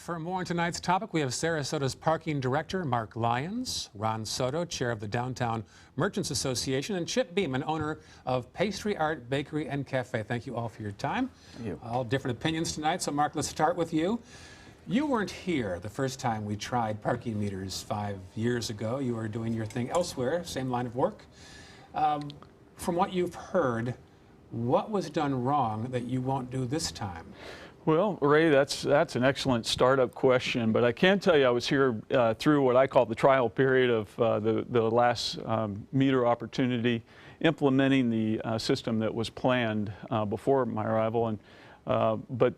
For more on tonight's topic, we have Sarasota's Parking Director, Mark Lyons, Ron Soto, Chair of the Downtown Merchants Association, and Chip Beeman, owner of Pastry Art Bakery and Cafe. Thank you all for your time. Thank you. All different opinions tonight. So, Mark, let's start with you. You weren't here the first time we tried parking meters 5 years ago. You were doing your thing elsewhere, same line of work. From what you've heard, what was done wrong that you won't do this time? Well, Ray, that's an excellent startup question, but I can tell you I was here through what I call the trial period of the last meter opportunity, implementing the system that was planned before my arrival. And but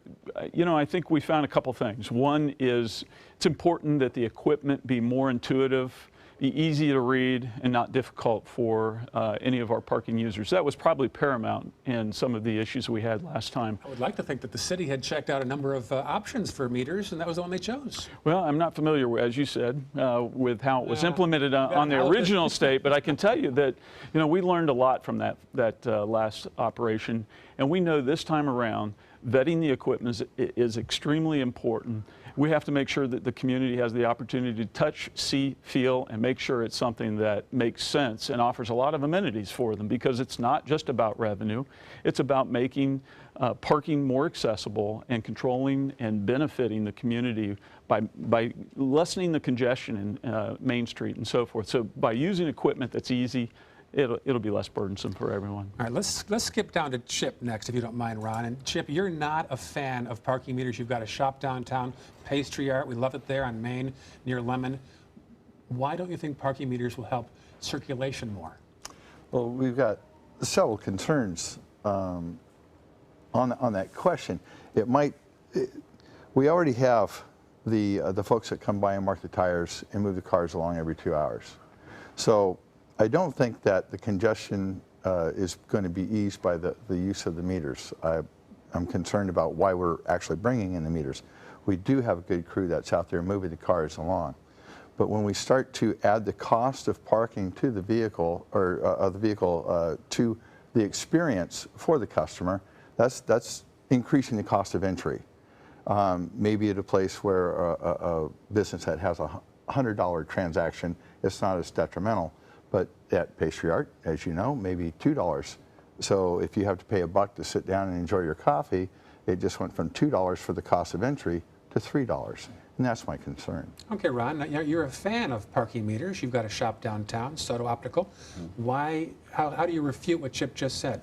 you know, I think we found a couple things. One is it's important that the equipment be more intuitive, be easy to read, and not difficult for any of our parking users. That was probably paramount in some of the issues we had last time. I would like to think that the city had checked out a number of options for meters, and that was the one they chose. Well, I'm not familiar, as you said, with how it was implemented on the original state, but I can tell you that, you know, we learned a lot from that last operation, and we know this time around vetting the equipment is extremely important. We have to make sure that the community has the opportunity to touch, see, feel, and make sure it's something that makes sense and offers a lot of amenities for them, because it's not just about revenue. It's about making parking more accessible and controlling and benefiting the community by lessening the congestion in Main Street and so forth. So by using equipment that's easy, it'll be less burdensome for everyone. All right, let's skip down to Chip next, if you don't mind, Ron. And Chip, you're not a fan of parking meters. You've got a shop downtown, Pastry Art. We love it there on Main near Lemon. Why don't you think parking meters will help circulation more? Well, we've got several concerns on that question. We already have the folks that come by and mark the tires and move the cars along every 2 hours. So I don't think that the congestion is going to be eased by the use of the meters. I'm concerned about why we're actually bringing in the meters. We do have a good crew that's out there moving the cars along. But when we start to add the cost of parking to the vehicle, or to the experience for the customer, that's increasing the cost of entry. Maybe at a place where a business that has a $100 transaction, it's not as detrimental. But at Pastry Art, as you know, maybe $2. So if you have to pay $1 to sit down and enjoy your coffee, it just went from $2 for the cost of entry to $3. And that's my concern. Okay, Ron, you're a fan of parking meters. You've got a shop downtown, Soto Optical. How do you refute what Chip just said?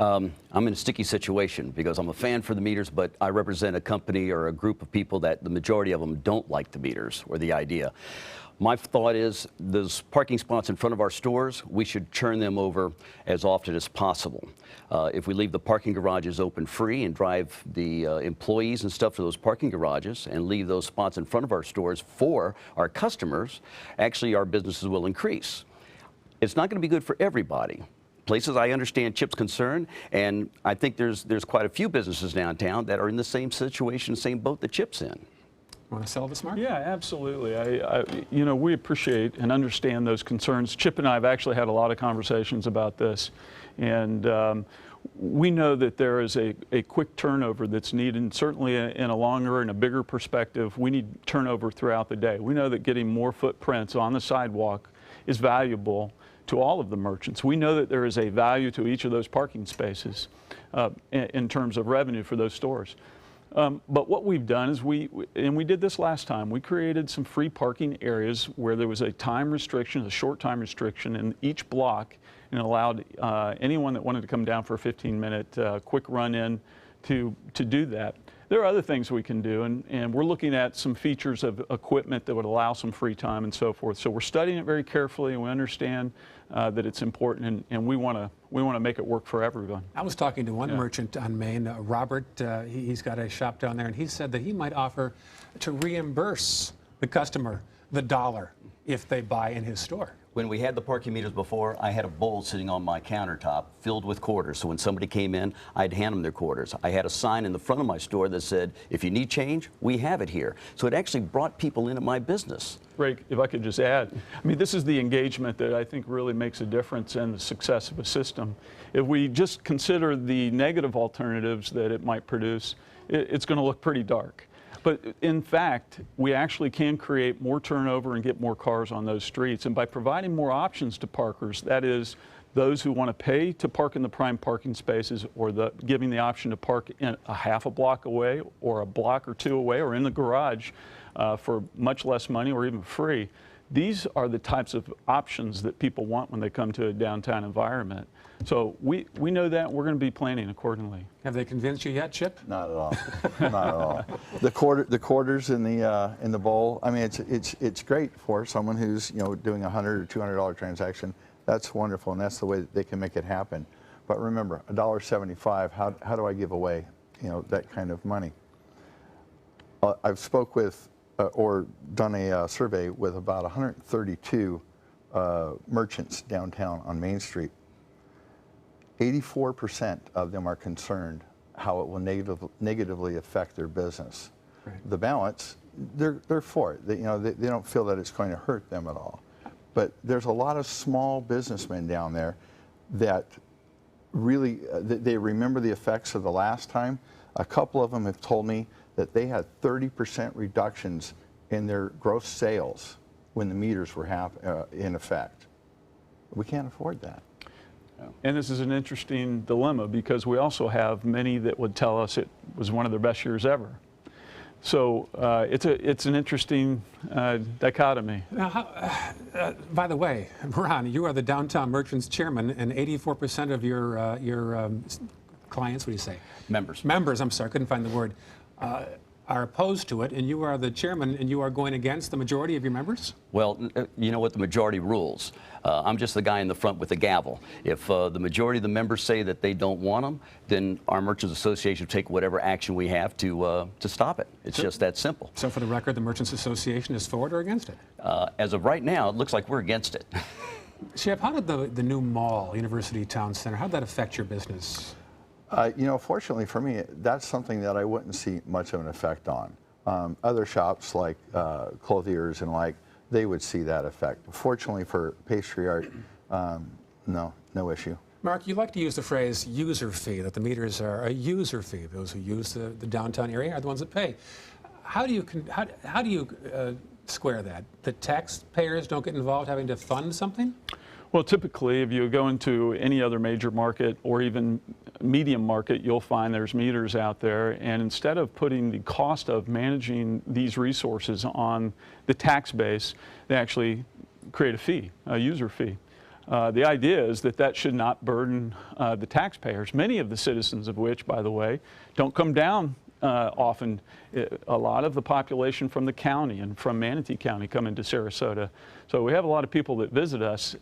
I'm in a sticky situation because I'm a fan for the meters, but I represent a company or a group of people that the majority of them don't like the meters or the idea. My thought is those parking spots in front of our stores, we should turn them over as often as possible. If we leave the parking garages open free and drive the employees and stuff to those parking garages and leave those spots in front of our stores for our customers, actually our businesses will increase. It's not going to be good for everybody. Places I understand Chip's concern, and I think there's quite a few businesses downtown that are in the same situation, same boat that Chip's in. Want to sell this, Mark? Yeah, absolutely. You know, we appreciate and understand those concerns. Chip and I have actually had a lot of conversations about this, and we know that there is a quick turnover that's needed, and certainly in a longer and a bigger perspective, we need turnover throughout the day. We know that getting more footprints on the sidewalk is valuable to all of the merchants. We know that there is a value to each of those parking spaces in terms of revenue for those stores. But what we've done is we did this last time, we created some free parking areas where there was a time restriction, a short time restriction in each block, and allowed anyone that wanted to come down for a 15-minute quick run in to do that. There are other things we can do, and we're looking at some features of equipment that would allow some free time and so forth. So we're studying it very carefully, and we understand that it's important, and we want to make it work for everyone. I was talking to one merchant on Main, Robert. He's got a shop down there, and he said that he might offer to reimburse the customer the $1 if they buy in his store. When we had the parking meters before, I had a bowl sitting on my countertop filled with quarters. So when somebody came in, I'd hand them their quarters. I had a sign in the front of my store that said, if you need change, we have it here. So it actually brought people into my business. Ray, if I could just add, I mean, this is the engagement that I think really makes a difference in the success of a system. If we just consider the negative alternatives that it might produce, it's going to look pretty dark. But in fact, we actually can create more turnover and get more cars on those streets. And by providing more options to parkers, that is, those who want to pay to park in the prime parking spaces, or giving the option to park in a half a block away or a block or two away or in the garage for much less money or even free. These are the types of options that people want when they come to a downtown environment. So we know that. We're going to be planning accordingly. Have they convinced you yet, Chip? Not at all. Not at all. The quarters in the bowl. I mean, it's great for someone who's doing a $100 or $200 transaction. That's wonderful, and that's the way that they can make it happen. But remember, $1.75. How do I give away that kind of money? I've spoke with or done a survey with about 132 merchants downtown on Main Street. 84% of them are concerned how it will negatively affect their business. Right. The balance, they're for it. They don't feel that it's going to hurt them at all. But there's a lot of small businessmen down there that really, they remember the effects of the last time. A couple of them have told me that they had 30% reductions in their gross sales when the meters were in effect. We can't afford that. And this is an interesting dilemma, because we also have many that would tell us it was one of their best years ever. So it's an interesting dichotomy. Now, by the way, Ron, you are the Downtown Merchants Chairman, and 84% of your clients, what do you say? Members. Members, I'm sorry, couldn't find the word, are opposed to it, and you are the chairman, and you are going against the majority of your members? Well, you know what, the majority rules. I'm just the guy in the front with the gavel. If the majority of the members say that they don't want them, then our Merchants Association will take whatever action we have to stop it. It's just that simple. So for the record, the Merchants Association is for it or against it? As of right now, it looks like we're against it. Chip, how did the new mall, University Town Center, how did that affect your business? Fortunately for me, that's something that I wouldn't see much of an effect on. Other shops like clothiers and they would see that effect. Fortunately for pastry art, no issue. Mark, you like to use the phrase user fee, that the meters are a user fee. Those who use the downtown area are the ones that pay. How do you square that? The taxpayers don't get involved having to fund something? Well, typically, if you go into any other major market or even medium market, you'll find there's meters out there. And instead of putting the cost of managing these resources on the tax base, they actually create a fee, a user fee. The idea is that should not burden the taxpayers, many of the citizens of which, by the way, don't come down often. A lot of the population from the county and from Manatee County come into Sarasota. So we have a lot of people that visit us,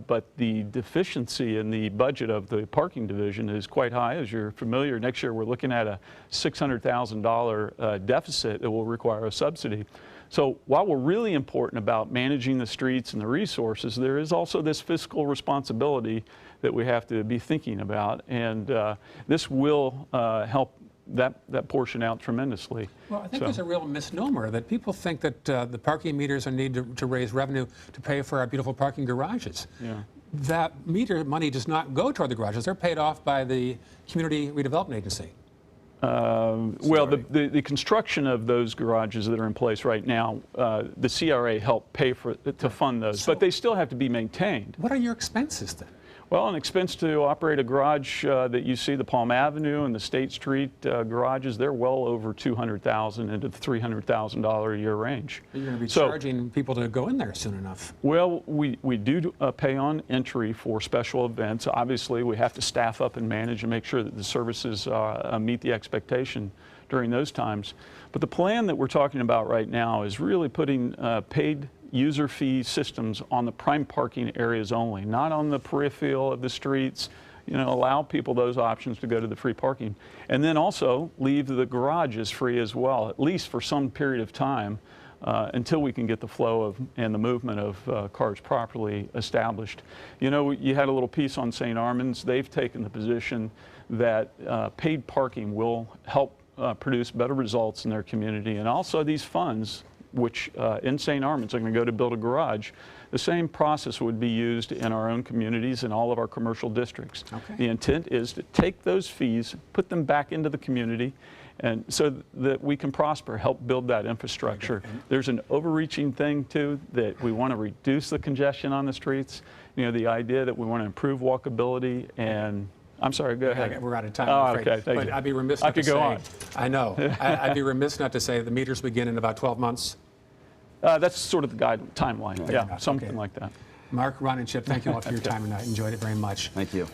but the deficiency in the budget of the parking division is quite high. As you're familiar, next year we're looking at a $600,000 deficit that will require a subsidy. So while we're really important about managing the streets and the resources, there is also this fiscal responsibility that we have to be thinking about, and this will help that portion out tremendously. Well, I think there's a real misnomer that people think that the parking meters are needed to raise revenue to pay for our beautiful parking garages. Yeah. That meter money does not go toward the garages. They're paid off by the Community Redevelopment Agency. Well, the construction of those garages that are in place right now, the CRA helped pay to fund those, but they still have to be maintained. What are your expenses then? Well, an expense to operate a garage that you see, the Palm Avenue and the State Street garages, they're well over $200,000 into the $300,000 a year range. You're going to be charging people to go in there soon enough. Well, we do pay on entry for special events. Obviously, we have to staff up and manage and make sure that the services meet the expectation during those times. But the plan that we're talking about right now is really putting paid user fee systems on the prime parking areas only, not on the peripheral of the streets. Allow people those options to go to the free parking. And then also leave the garages free as well, at least for some period of time, until we can get the flow and the movement of cars properly established. You had a little piece on St. Armand's. They've taken the position that paid parking will help produce better results in their community, and also these funds, which in St. Armand's are going to go to build a garage, the same process would be used in our own communities and all of our commercial districts. Okay. The intent is to take those fees, put them back into the community, and so that we can prosper, help build that infrastructure. There's an overreaching thing too, that we want to reduce the congestion on the streets. You know, the idea that we want to improve walkability, and I'm sorry, go ahead. We're out of time, Oh, I'm afraid. okay, thank But you. I'd be remiss I not to could go say, on. I know. I'd be remiss not to say the meters begin in about 12 months. That's sort of the timeline. Yeah, enough. something Okay. like that. Mark, Ron, and Chip, thank you all for your time tonight. Enjoyed it very much. Thank you.